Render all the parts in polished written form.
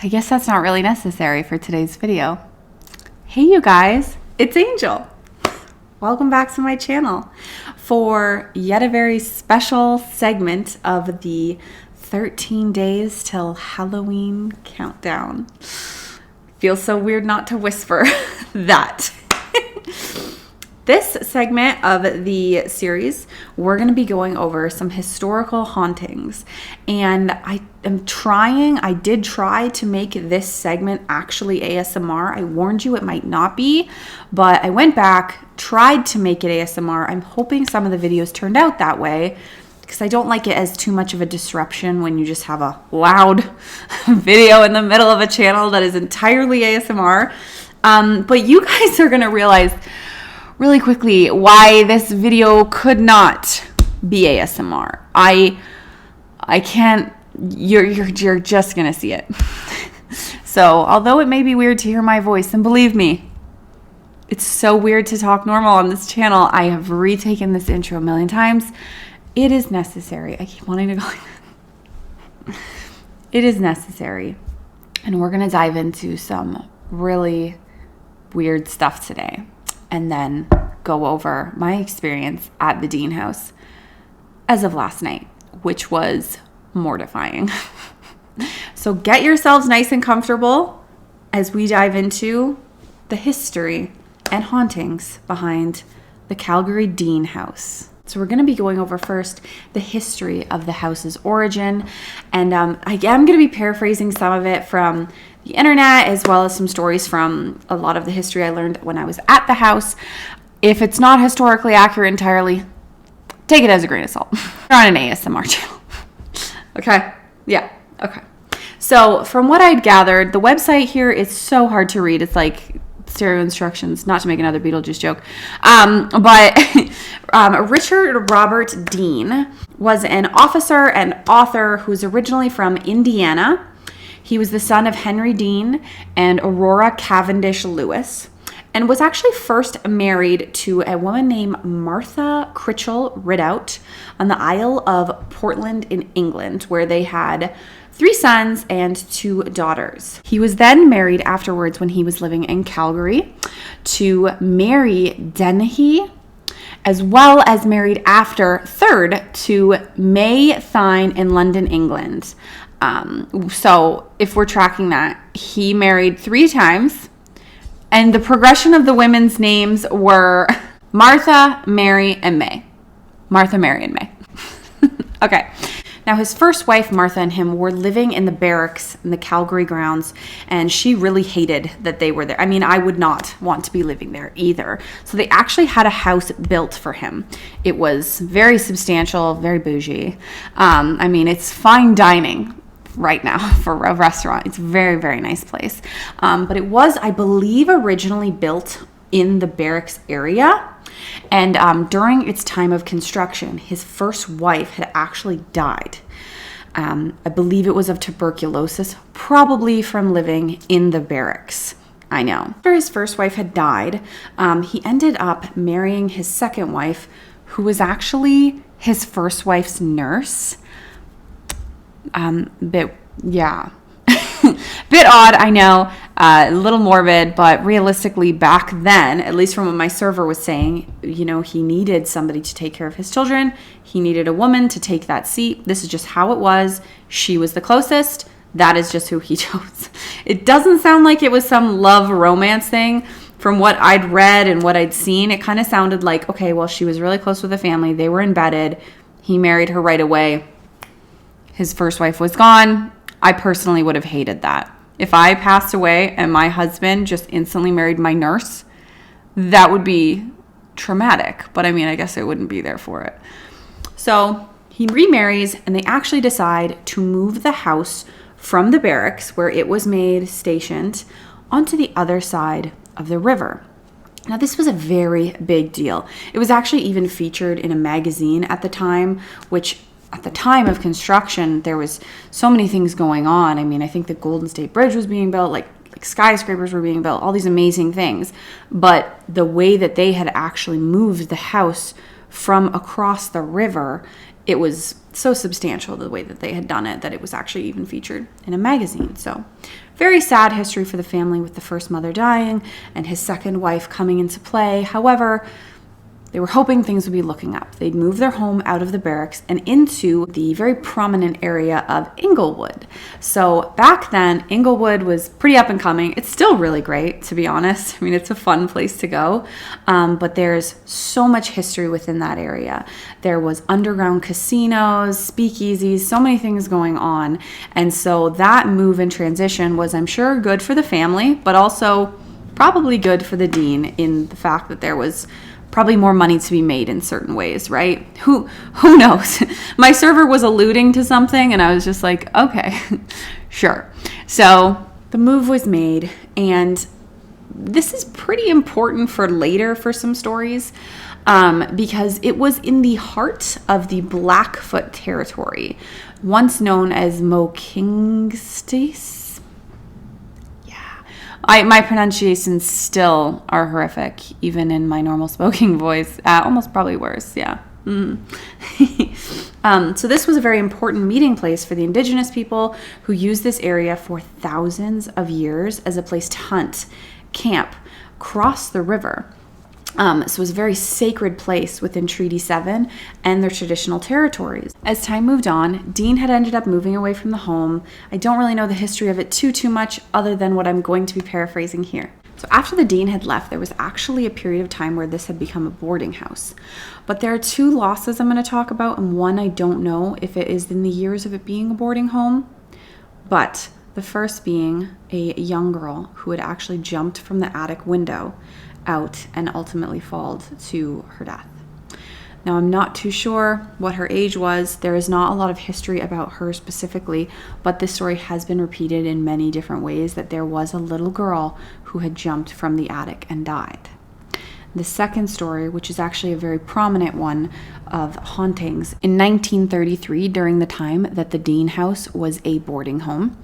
I guess that's not really necessary for today's video. Hey you guys, it's Angel. Welcome back to my channel for yet a very special segment of the 13 days till Halloween countdown. Feels so weird not to whisper that. This segment of the series, we're going to be going over some historical hauntings. And I did try to make this segment actually ASMR. I warned you it might not be, but I went back, tried to make it ASMR. I'm hoping some of the videos turned out that way because I don't like it as too much of a disruption when you just have a loud video in the middle of a channel that is entirely ASMR. But you guys are going to realize really quickly why this video could not be ASMR. I can't, you're just gonna see it. So although it may be weird to hear my voice, and believe me, it's so weird to talk normal on this channel. I have retaken this intro a million times. It is necessary. I keep wanting to go like that. It is necessary. And we're gonna dive into some really weird stuff today, and then go over my experience at the Deane House as of last night, which was mortifying. So get yourselves nice and comfortable as we dive into the history and hauntings behind the Calgary Deane House. So we're going to be going over first the history of the house's origin, and I am going to be paraphrasing some of it from the internet, as well as some stories from a lot of the history I learned when I was at the house. If it's not historically accurate entirely, take it as a grain of salt. We're on an ASMR channel. Okay? Yeah. Okay. So from what I'd gathered, the website here is so hard to read. It's like stereo instructions, not to make another Beetlejuice joke. But Richard Robert Deane was an officer and author who's originally from Indiana. He was the son of Henry Deane and Aurora Cavendish Lewis, and was actually first married to a woman named Martha Critchell Ridout on the Isle of Portland in England, where they had 3 sons and 2 daughters. He was then married afterwards, when he was living in Calgary, to Mary Dennehy, as well as married after third to May Thine in London, England. So if we're tracking that, he married 3 times, and the progression of the women's names were Martha, Mary, and May. Martha, Mary, and May. Okay. Now, his first wife, Martha, and him were living in the barracks in the Calgary grounds, and she really hated that they were there. I mean, I would not want to be living there either. So they actually had a house built for him. It was very substantial, very bougie. I mean, it's fine dining right now for a restaurant. It's a very, very nice place. But it was, I believe, originally built in the barracks area. And during its time of construction, his first wife had actually died. I believe it was of tuberculosis, probably from living in the barracks. I know. After his first wife had died, he ended up marrying his second wife, who was actually his first wife's nurse. Bit odd, I know, a little morbid, but realistically back then, at least from what my server was saying, you know, he needed somebody to take care of his children. He needed a woman to take that seat. This is just how it was. She was the closest. That is just who he chose. It doesn't sound like it was some love romance thing. From what I'd read and what I'd seen, it kind of sounded like, okay, well, she was really close with the family. They were embedded. He married her right away. His first wife was gone. I personally would have hated that. If I passed away and my husband just instantly married my nurse, that would be traumatic. But I mean, I guess I wouldn't be there for it. So he remarries, and they actually decide to move the house from the barracks where it was stationed onto the other side of the river. Now, this was a very big deal. It was actually even featured in a magazine at the time, which at the time of construction, there was so many things going on. I mean, I think the Golden State Bridge was being built, like skyscrapers were being built, all these amazing things. But the way that they had actually moved the house from across the river, it was so substantial the way that they had done it that it was actually even featured in a magazine. So very sad history for the family, with the first mother dying and his second wife coming into play. However, they were hoping things would be looking up. They'd move their home out of the barracks and into the very prominent area of Inglewood. So back then, Inglewood was pretty up and coming. It's still really great, to be honest. I mean, it's a fun place to go. But there's so much history within that area. There was underground casinos, speakeasies, so many things going on. And so that move and transition was, I'm sure, good for the family, but also probably good for the dean in the fact that there was probably more money to be made in certain ways, right? Who knows? My server was alluding to something and I was just like, okay, sure. So the move was made, and this is pretty important for later for some stories, because it was in the heart of the Blackfoot territory, once known as Mokingstis. My pronunciations still are horrific, even in my normal spoken voice. Almost probably worse, yeah. So this was a very important meeting place for the indigenous people who used this area for thousands of years as a place to hunt, camp, cross the river. So it was a very sacred place within Treaty 7 and their traditional territories. As time moved on, Deane had ended up moving away from the home. I don't really know the history of it too much, other than what I'm going to be paraphrasing here. So after the dean had left, there was actually a period of time where this had become a boarding house. But there are two losses I'm going to talk about, and one I don't know if it is in the years of it being a boarding home. But the first being a young girl who had actually jumped from the attic window out and ultimately fallen to her death. Now, I'm not too sure what her age was. There is not a lot of history about her specifically, but this story has been repeated in many different ways, that there was a little girl who had jumped from the attic and died. The second story, which is actually a very prominent one of hauntings, in 1933, during the time that the Deane House was a boarding home,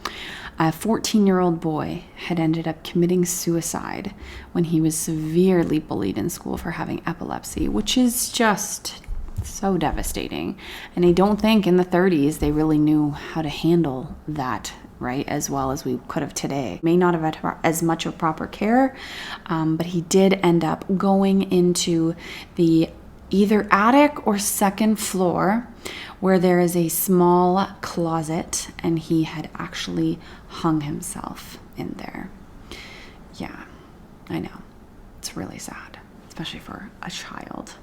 a 14-year-old boy had ended up committing suicide when he was severely bullied in school for having epilepsy, which is just so devastating. And I don't think in the 30s they really knew how to handle that, right, as well as we could have today. May not have had as much of proper care, but he did end up going into the either attic or second floor, where there is a small closet, and he had actually hung himself in there. Yeah, I know. It's really sad, especially for a child.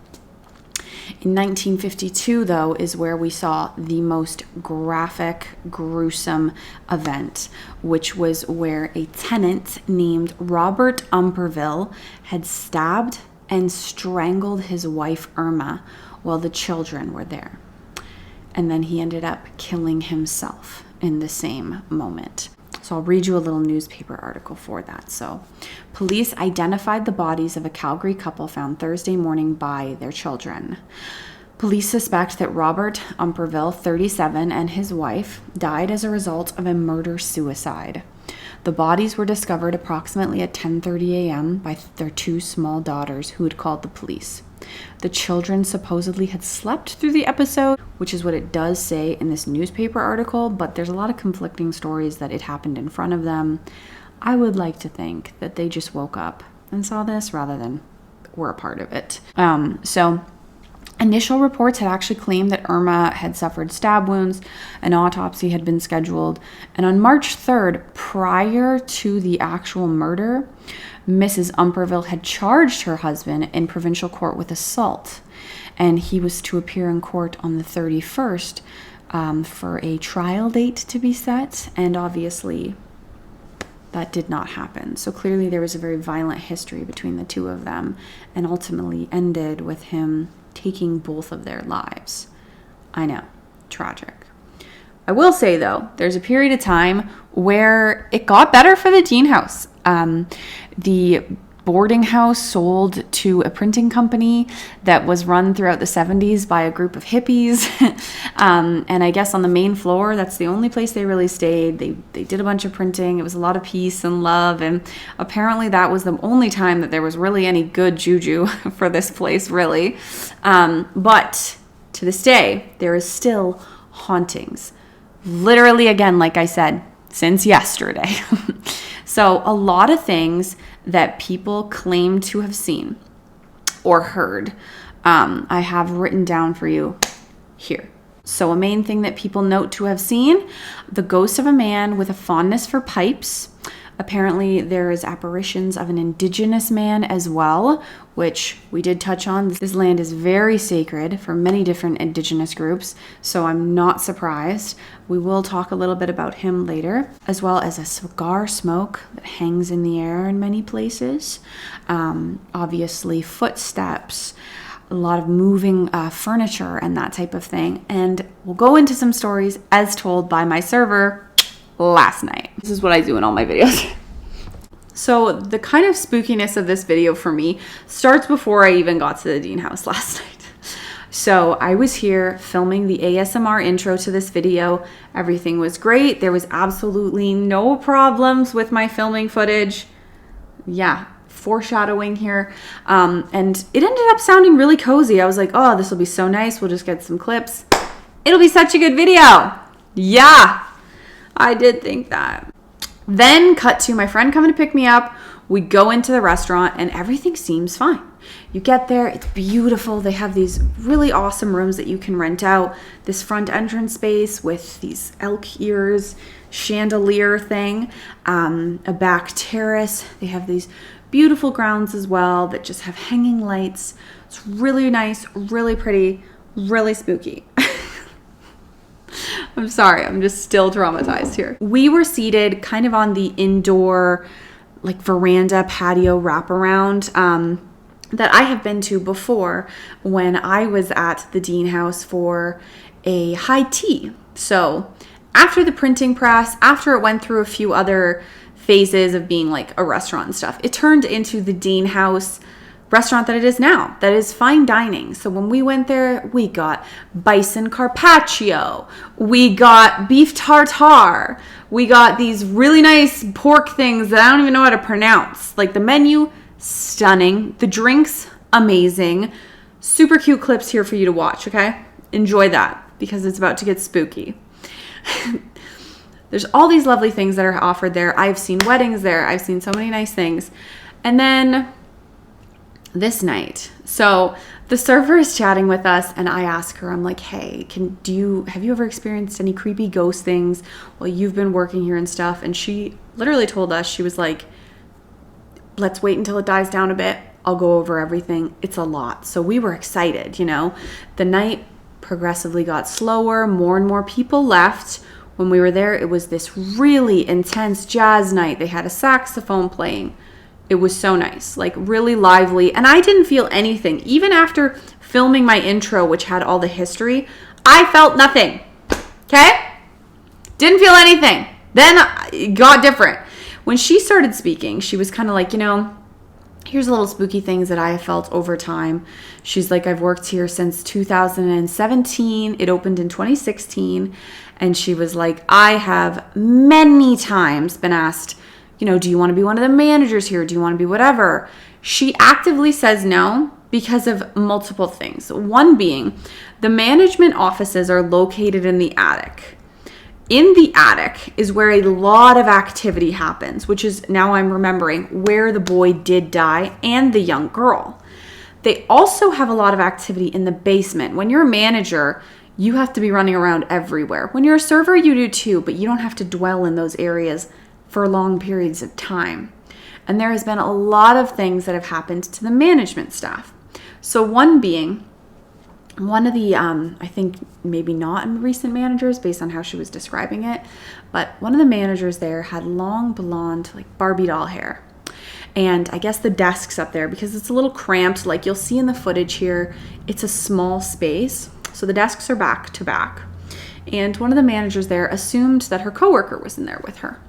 In 1952, though, is where we saw the most graphic, gruesome event, which was where a tenant named Robert Umperville had stabbed and strangled his wife Irma while the children were there. And then he ended up killing himself in the same moment. So I'll read you a little newspaper article for that. So, police identified the bodies of a Calgary couple found Thursday morning by their children. Police suspect that Robert Umperville, 37, and his wife died as a result of a murder-suicide. The bodies were discovered approximately at 10:30 a.m. by their two small daughters, who had called the police. The children supposedly had slept through the episode, which is what it does say in this newspaper article, but there's a lot of conflicting stories that it happened in front of them. I would like to think that they just woke up and saw this rather than were a part of it. Initial reports had actually claimed that Irma had suffered stab wounds. An autopsy had been scheduled. And on March 3rd, prior to the actual murder, Mrs. Umperville had charged her husband in provincial court with assault. And he was to appear in court on the 31st for a trial date to be set. And obviously, that did not happen. So clearly there was a very violent history between the two of them, and ultimately ended with him taking both of their lives. I know, tragic. I will say, though, there's a period of time where it got better for the Deane House. The boarding house sold to a printing company that was run throughout the 70s by a group of hippies. And I guess on the main floor, that's the only place they really stayed. They did a bunch of printing. It was a lot of peace and love. And apparently that was the only time that there was really any good juju for this place, really. But to this day, there is still hauntings. Literally, again, like I said, since yesterday. So a lot of things that people claim to have seen or heard, I have written down for you here. So a main thing that people note to have seen, the ghost of a man with a fondness for pipes. Apparently there is apparitions of an indigenous man as well, which we did touch on. This land is very sacred for many different indigenous groups, so I'm not surprised. We will talk a little bit about him later, as well as a cigar smoke that hangs in the air in many places. Obviously footsteps, a lot of moving furniture and that type of thing. And we'll go into some stories as told by my server last night. This is what I do in all my videos. So the kind of spookiness of this video for me starts before I even got to the Deane House last night. So I was here filming the ASMR intro to this video. Everything was great. There was absolutely no problems with my filming footage. Yeah, foreshadowing here. And it ended up sounding really cozy. I was like, oh, this will be so nice. We'll just get some clips. It'll be such a good video. Yeah, I did think that. Then cut to my friend coming to pick me up. We go into the restaurant and everything seems fine. You get there, it's beautiful. They have these really awesome rooms that you can rent out. This front entrance space with these elk ears, chandelier thing, a back terrace. They have these beautiful grounds as well that just have hanging lights. It's really nice, really pretty, really spooky. I'm sorry, I'm just still traumatized here. We were seated kind of on the indoor, like veranda patio wraparound that I have been to before when I was at the Deane House for a high tea. So after the printing press, after it went through a few other phases of being like a restaurant and stuff, it turned into the Deane House restaurant that it is now, that is fine dining. So when we went there, we got bison carpaccio, we got beef tartare, we got these really nice pork things that I don't even know how to pronounce. Like the menu, stunning. The drinks, amazing. Super cute clips here for you to watch, okay? Enjoy that because it's about to get spooky. There's all these lovely things that are offered there. I've seen weddings there. I've seen so many nice things. And then this night, so the server is chatting with us and I ask her, I'm like, hey, have you ever experienced any creepy ghost things while you've been working here and stuff? And she literally told us, she was like, let's wait until it dies down a bit. I'll go over everything. It's a lot. So we were excited, you know. The night progressively got slower. More and more people left. When we were there, it was this really intense jazz night. They had a saxophone playing. It was so nice, like really lively. And I didn't feel anything. Even after filming my intro, which had all the history, I felt nothing. Okay? Didn't feel anything. Then it got different. When she started speaking, she was kind of like, you know, here's little spooky things that I have felt over time. She's like, I've worked here since 2017. It opened in 2016. And she was like, I have many times been asked, you know, do you want to be one of the managers here? Do you want to be whatever? She actively says no because of multiple things. One being the management offices are located in the attic. In the attic is where a lot of activity happens, which is, now I'm remembering, where the boy did die and the young girl. They also have a lot of activity in the basement. When you're a manager, you have to be running around everywhere. When you're a server, you do too, but you don't have to dwell in those areas for long periods of time. And there has been a lot of things that have happened to the management staff. So one being, one of the, I think maybe not recent managers based on how she was describing it, but one of the managers there had long blonde, like Barbie doll hair. And I guess the desks up there, because it's a little cramped, like you'll see in the footage here, it's a small space. So the desks are back to back. And one of the managers there assumed that her coworker was in there with her.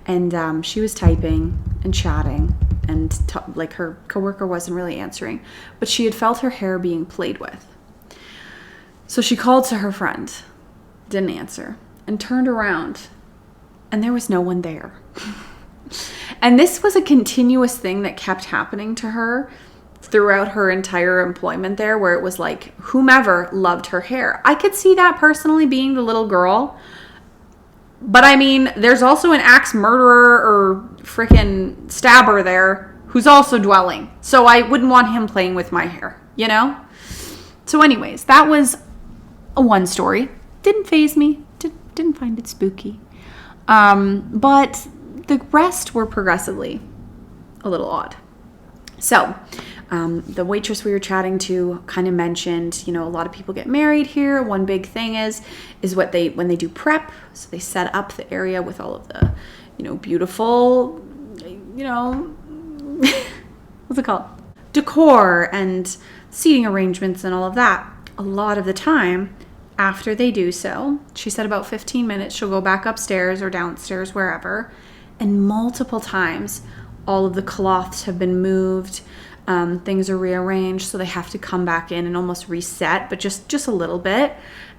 And she was typing and chatting. and like her coworker wasn't really answering, but she had felt her hair being played with. So she called to her friend, didn't answer, and turned around, and there was no one there. And this was a continuous thing that kept happening to her throughout her entire employment there, where it was like whomever loved her hair. I could see that personally being the little girl. But I mean, there's also an axe murderer or freaking stabber there who's also dwelling. So I wouldn't want him playing with my hair, you know? So anyways, that was a one story. Didn't faze me. Didn't find it spooky. But the rest were progressively a little odd. So the waitress we were chatting to kind of mentioned, you know, a lot of people get married here. One big thing is when they do prep. So they set up the area with all of the, you know, beautiful, you know, what's it called? Decor and seating arrangements and all of that. A lot of the time after they do so, she said about 15 minutes, she'll go back upstairs or downstairs, wherever. And multiple times, all of the cloths have been moved. Things are rearranged, so they have to come back in and almost reset, but just a little bit.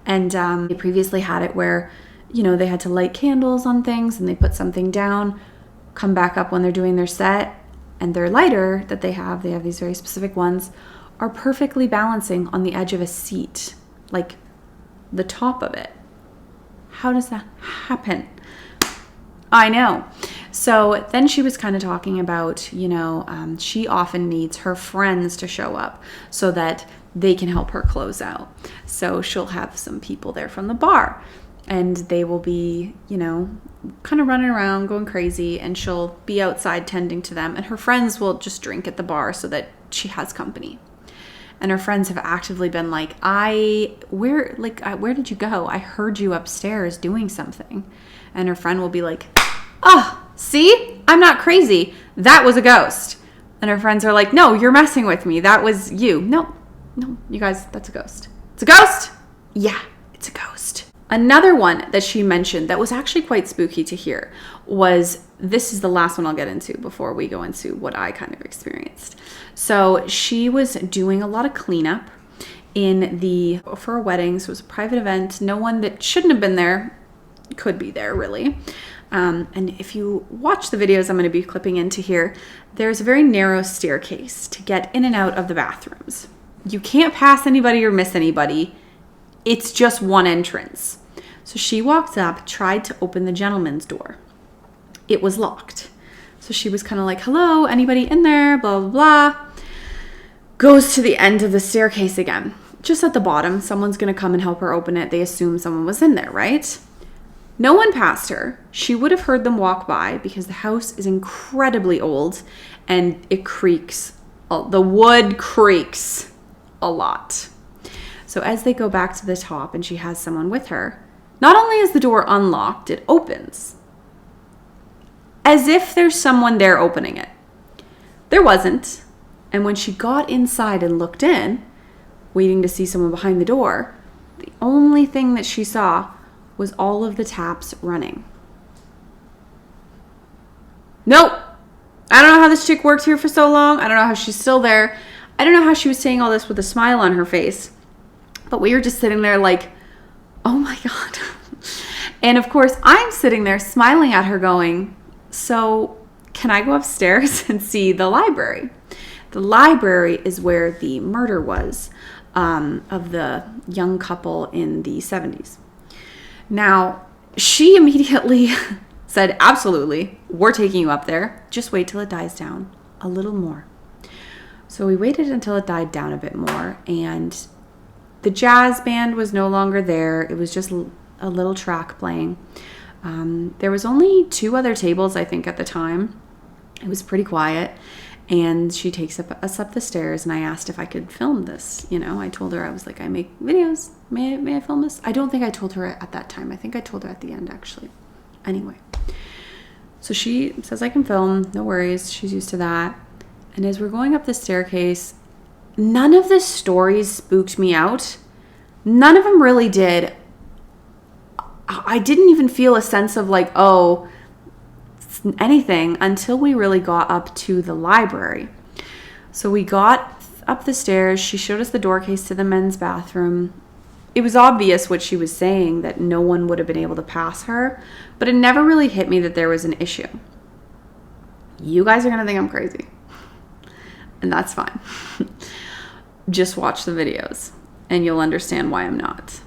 And they previously had it where, you know, they had to light candles on things and they put something down, come back up when they're doing their set, and their lighter that they have these very specific ones, are perfectly balancing on the edge of a seat, like the top of it. How does that happen? I know. So then she was kind of talking about, you know, she often needs her friends to show up so that they can help her close out. So she'll have some people there from the bar and they will be, you know, kind of running around, going crazy, and she'll be outside tending to them. And her friends will just drink at the bar so that she has company. And her friends have actively been like, where did you go? I heard you upstairs doing something. And her friend will be like, oh, see, I'm not crazy. That was a ghost. And her friends are like, no, you're messing with me. That was you. No, you guys, that's a ghost. It's a ghost? Yeah, it's a ghost. Another one that she mentioned that was actually quite spooky to hear was, this is the last one I'll get into before we go into what I kind of experienced. So she was doing a lot of cleanup for a wedding. So it was a private event. No one that shouldn't have been there could be there, really. And if you watch the videos I'm going to be clipping into here, there's a very narrow staircase to get in and out of the bathrooms. You can't pass anybody or miss anybody. It's just one entrance. So she walked up, tried to open the gentleman's door. It was locked. So she was kind of like, hello, anybody in there? Blah, blah, blah. Goes to the end of the staircase again. Just at the bottom, someone's going to come and help her open it. They assume someone was in there, right? No one passed her. She would have heard them walk by because the house is incredibly old and it creaks. The wood creaks a lot. So as they go back to the top and she has someone with her, not only is the door unlocked, it opens. As if there's someone there opening it. There wasn't. And when she got inside and looked in, waiting to see someone behind the door, the only thing that she saw was all of the taps running. Nope. I don't know how this chick worked here for so long. I don't know how she's still there. I don't know how she was saying all this with a smile on her face. But we were just sitting there like, oh my God. And of course, I'm sitting there smiling at her going, so can I go upstairs and see the library? The library is where the murder was of the young couple in the 70s. Now, she immediately said, absolutely, we're taking you up there. Just wait till it dies down a little more. So we waited until it died down a bit more, and the jazz band was no longer there. It was just a little track playing. There was only 2 other tables, I think, at the time. It was pretty quiet. And she takes us up the stairs, and I asked if I could film this. You know, I told her, I was like, I make videos. May I film this? I don't think I told her at that time. I think I told her at the end, actually. Anyway. So she says I can film. No worries. She's used to that. And as we're going up the staircase, none of the stories spooked me out. None of them really did. I didn't even feel a sense of like, oh, anything until we really got up to the library. So we got up the stairs. She showed us the door case to the men's bathroom. It was obvious what she was saying, that no one would have been able to pass her, but it never really hit me that there was an issue. You guys are going to think I'm crazy, and that's fine. Just watch the videos and you'll understand why I'm not.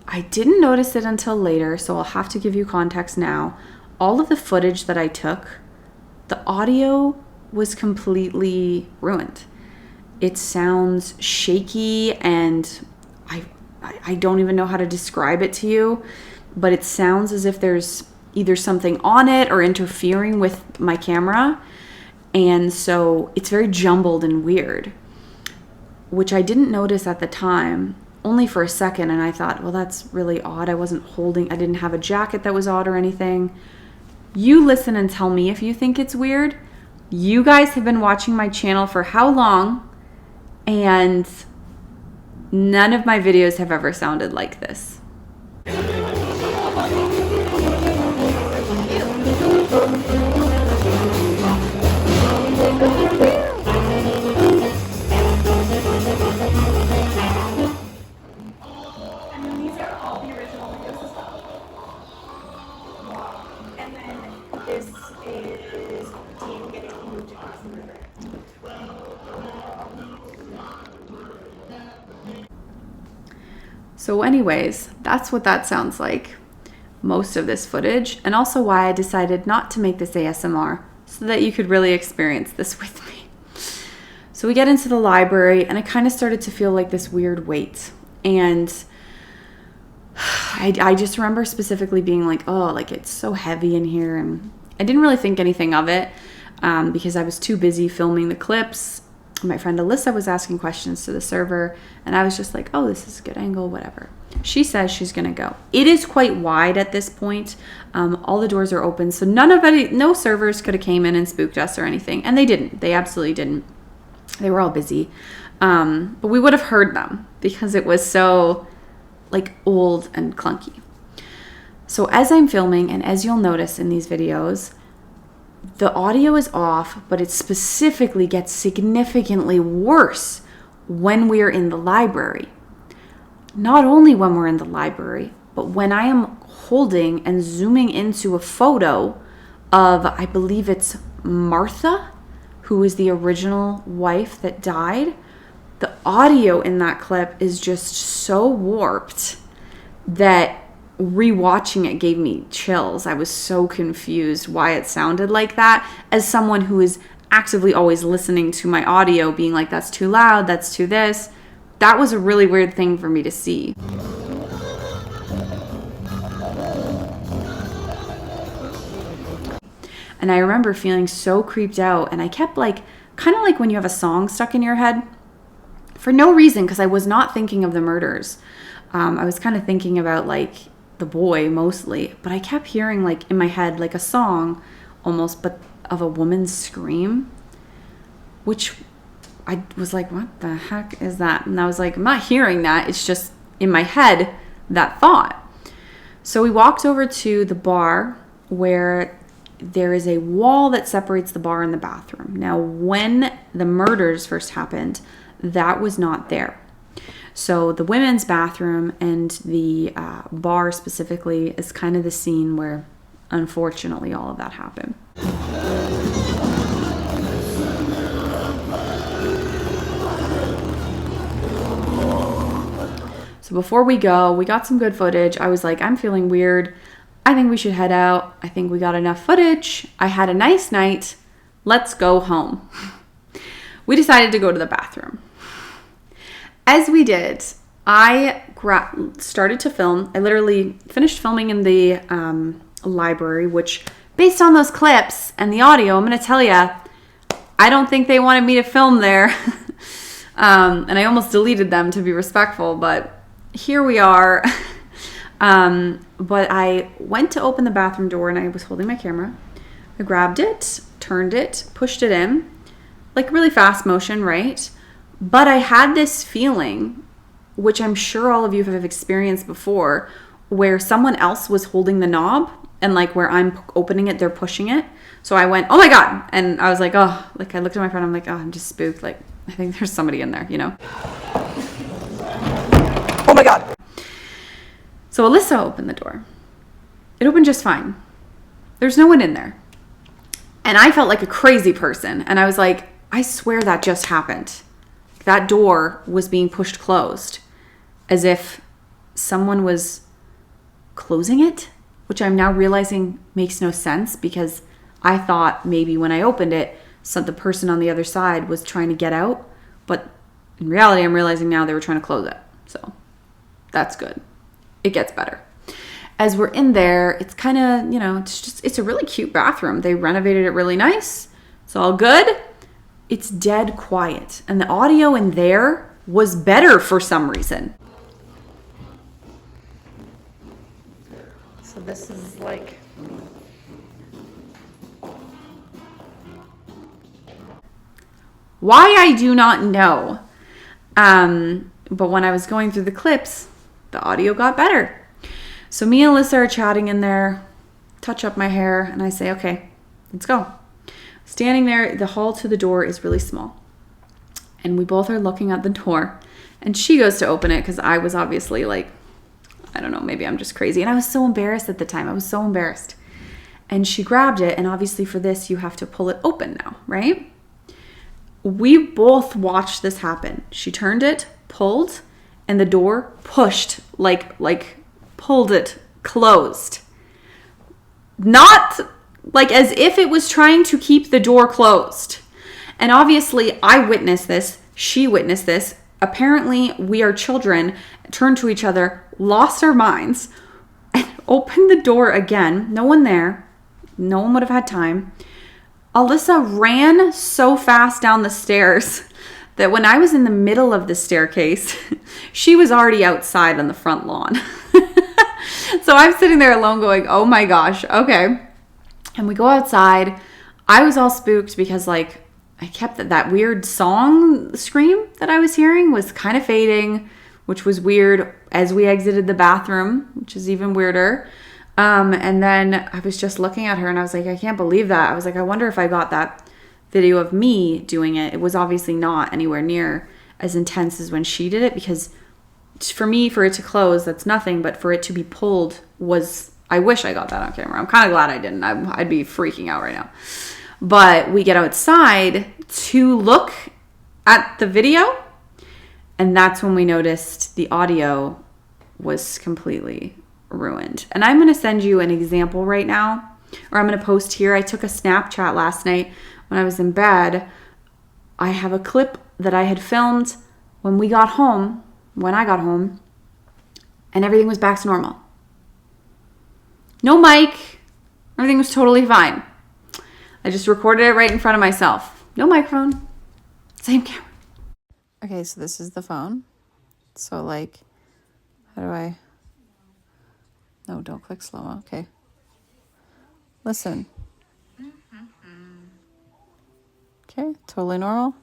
I didn't notice it until later, so I'll have to give you context now. All of the footage that I took, the audio was completely ruined. It sounds shaky, and I don't even know how to describe it to you, but it sounds as if there's either something on it or interfering with my camera. And so it's very jumbled and weird, which I didn't notice at the time, only for a second. And I thought, well, that's really odd. I didn't have a jacket that was odd or anything. You listen and tell me if you think it's weird. You guys have been watching my channel for how long? And none of my videos have ever sounded like this. So anyways, that's what that sounds like, most of this footage, and also why I decided not to make this ASMR, so that you could really experience this with me. So we get into the library, and I kind of started to feel like this weird weight. And I just remember specifically being like, oh, like it's so heavy in here. And I didn't really think anything of it because I was too busy filming the clips. My friend Alyssa was asking questions to the server, and I was just like, oh, this is a good angle, whatever. She says she's gonna go. It is quite wide at this point. All the doors are open, so no servers could have came in and spooked us or anything, and they didn't. They absolutely didn't. They were all busy, but we would have heard them because it was so like old and clunky. So as I'm filming, and as you'll notice in these videos, the audio is off, but it specifically gets significantly worse when we're in the library. Not only when we're in the library, but when I am holding and zooming into a photo of, I believe it's Martha, who is the original wife that died. The audio in that clip is just so warped that rewatching it gave me chills. I was so confused why it sounded like that, as someone who is actively always listening to my audio, being like, that's too loud, that's too this. That was a really weird thing for me to see. And I remember feeling so creeped out, and I kept like, kind of like when you have a song stuck in your head for no reason, because I was not thinking of the murders. I was kind of thinking about like the boy mostly, but I kept hearing like in my head like a song almost, but of a woman's scream, which I was like, what the heck is that? And I was like, I'm not hearing that. It's just in my head, that thought. So we walked over to the bar, where there is a wall that separates the bar and the bathroom. Now, when the murders first happened, that was not there. So the women's bathroom and the bar specifically is kind of the scene where, unfortunately, all of that happened. So before we go, we got some good footage. I was like, I'm feeling weird. I think we should head out. I think we got enough footage. I had a nice night. Let's go home. We decided to go to the bathroom. As we did, I started to film. I literally finished filming in the library, which, based on those clips and the audio, I'm going to tell you, I don't think they wanted me to film there. And I almost deleted them to be respectful, but here we are. But I went to open the bathroom door, and I was holding my camera. I grabbed it, turned it, pushed it in, like really fast motion, right? But I had this feeling, which I'm sure all of you have experienced before, where someone else was holding the knob and like where I'm opening it, they're pushing it. So I went, oh my God. And I was like, oh, like I looked at my friend. I'm like, oh, I'm just spooked. Like, I think there's somebody in there, you know? Oh my God. So Alyssa opened the door. It opened just fine. There's no one in there. And I felt like a crazy person. And I was like, I swear that just happened. That door was being pushed closed as if someone was closing it, which I'm now realizing makes no sense because I thought maybe when I opened it, the person on the other side was trying to get out. But in reality, I'm realizing now they were trying to close it. So that's good. It gets better. As we're in there, it's kind of, you know, it's a really cute bathroom. They renovated it really nice. It's all good. It's dead quiet. And the audio in there was better for some reason. So this is like... why, I do not know. But when I was going through the clips, the audio got better. So me and Alyssa are chatting in there, touch up my hair, and I say, okay, let's go. Standing there, the hall to the door is really small. And we both are looking at the door. And she goes to open it because I was obviously like, I don't know, maybe I'm just crazy. And I was so embarrassed at the time. I was so embarrassed. And she grabbed it. And obviously for this, you have to pull it open now, right? We both watched this happen. She turned it, pulled, and the door pushed, like pulled it closed. Not like as if it was trying to keep the door closed. And obviously I witnessed this. She witnessed this. Apparently we are children, turned to each other, lost our minds, and opened the door again. No one there. No one would have had time. Alyssa ran so fast down the stairs that when I was in the middle of the staircase, she was already outside on the front lawn. So I'm sitting there alone going, oh my gosh, okay. And we go outside. I was all spooked because like I kept that weird song scream that I was hearing was kind of fading, which was weird as we exited the bathroom, which is even weirder. And then I was just looking at her and I was like, I can't believe that. I was like, I wonder if I got that video of me doing it. It was obviously not anywhere near as intense as when she did it, because for me, for it to close, that's nothing, but for it to be pulled was, I wish I got that on camera. I'm kind of glad I didn't. I'd be freaking out right now. But we get outside to look at the video, and that's when we noticed the audio was completely ruined. And I'm going to send you an example right now, or I'm going to post here. I took a Snapchat last night when I was in bed. I have a clip that I had filmed when I got home, and everything was back to normal. No mic. Everything was totally fine. I just recorded it right in front of myself. No microphone. Same camera. Okay, so this is the phone. So like, how do I... No, don't click slow-mo. Okay. Listen. Okay, totally normal.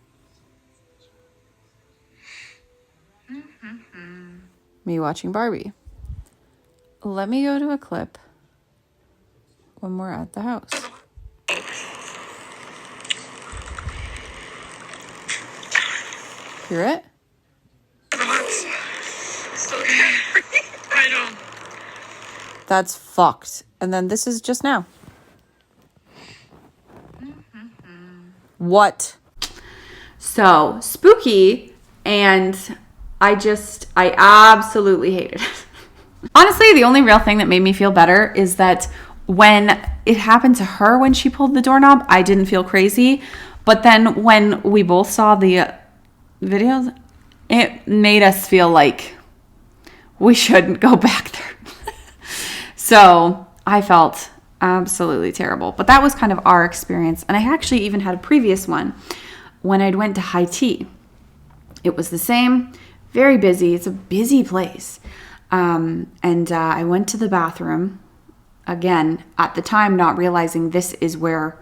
Me watching Barbie. Let me go to a clip when we're at the house. Hear it? I know. That's fucked. And then this is just now. What? So spooky, and I absolutely hated it. Honestly, the only real thing that made me feel better is that when it happened to her when she pulled the doorknob, I didn't feel crazy. But then when we both saw the videos, it made us feel like we shouldn't go back there. So I felt absolutely terrible. But that was kind of our experience. And I actually even had a previous one when I'd went to high tea. It was the same, very busy. It's a busy place. I went to the bathroom, again, at the time not realizing this is where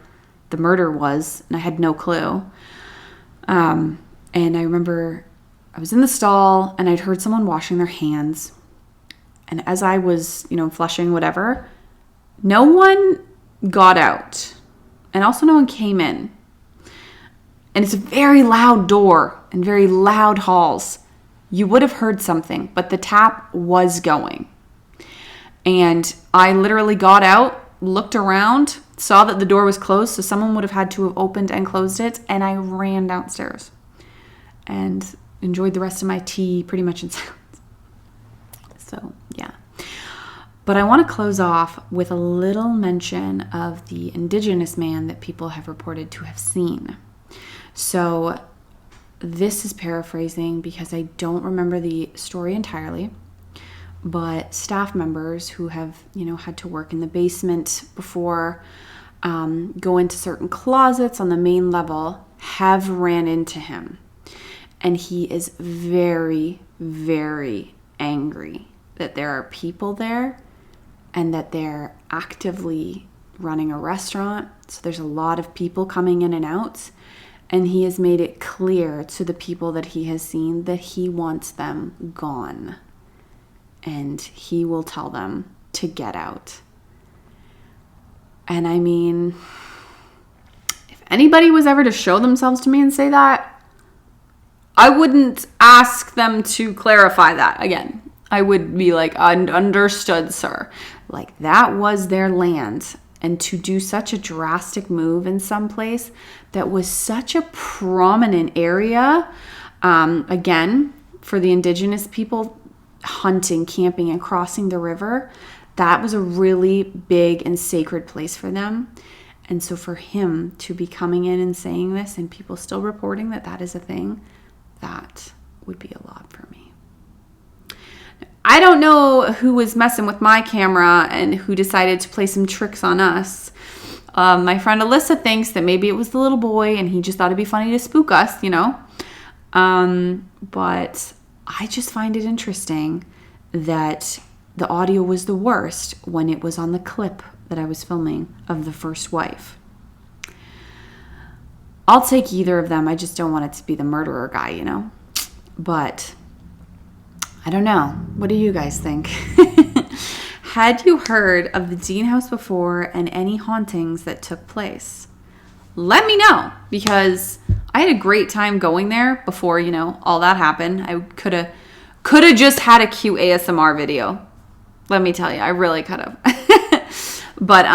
the murder was, and I had no clue. And I remember I was in the stall, and I'd heard someone washing their hands. And as I was, flushing, whatever, No one got out, and also no one came in. And it's a very loud door and very loud halls. You would have heard something, but the tap was going. And I literally got out, looked around, saw that the door was closed, so someone would have had to have opened and closed it, and I ran downstairs and enjoyed the rest of my tea pretty much in silence. So, yeah. But I want to close off with a little mention of the Indigenous man that people have reported to have seen. So this is paraphrasing because I don't remember the story entirely, but staff members who have, had to work in the basement before, go into certain closets on the main level, have ran into him. And he is very, very angry that there are people there and that they're actively running a restaurant. So there's a lot of people coming in and out. And he has made it clear to the people that he has seen that he wants them gone. And he will tell them to get out. And I mean, if anybody was ever to show themselves to me and say that, I wouldn't ask them to clarify that again. I would be like, understood, sir. Like, that was their land. And to do such a drastic move in some place that was such a prominent area, again, for the Indigenous people, hunting, camping, and crossing the river, that was a really big and sacred place for them. And so for him to be coming in and saying this and people still reporting that that is a thing, that would be a lot for me. I don't know who was messing with my camera and who decided to play some tricks on us. My friend Alyssa thinks that maybe it was the little boy and he just thought it'd be funny to spook us, But I just find it interesting that the audio was the worst when it was on the clip that I was filming of the first wife. I'll take either of them. I just don't want it to be the murderer guy, But I don't know. What do you guys think? Had you heard of the Deane House before and any hauntings that took place? Let me know, because I had a great time going there before, all that happened. I could have just had a cute ASMR video. Let me tell you, I really could have. But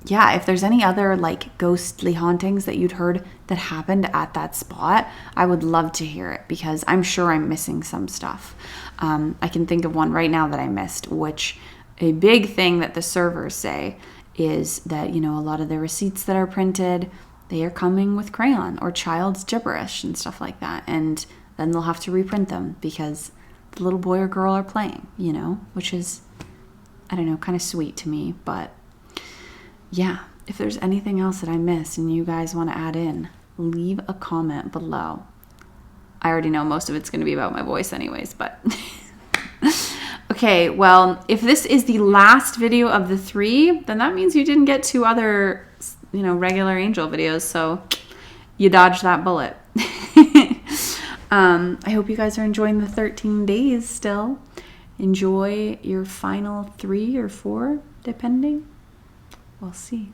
yeah, if there's any other like ghostly hauntings that you'd heard that happened at that spot, I would love to hear it, because I'm sure I'm missing some stuff. I can think of one right now that I missed, which a big thing that the servers say is that, a lot of the receipts that are printed, they are coming with crayon or child's gibberish and stuff like that. And then they'll have to reprint them because the little boy or girl are playing, which is, I don't know, kind of sweet to me. But yeah, if there's anything else that I missed and you guys want to add in, leave a comment below. I already know most of it's going to be about my voice anyways, but okay, well, if this is the last video of the 3, then that means you didn't get 2 other, regular angel videos, so you dodged that bullet. I hope you guys are enjoying the 13 days still. Enjoy your final 3 or 4, depending. We'll see.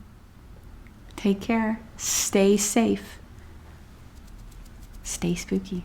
Take care. Stay safe. Stay spooky.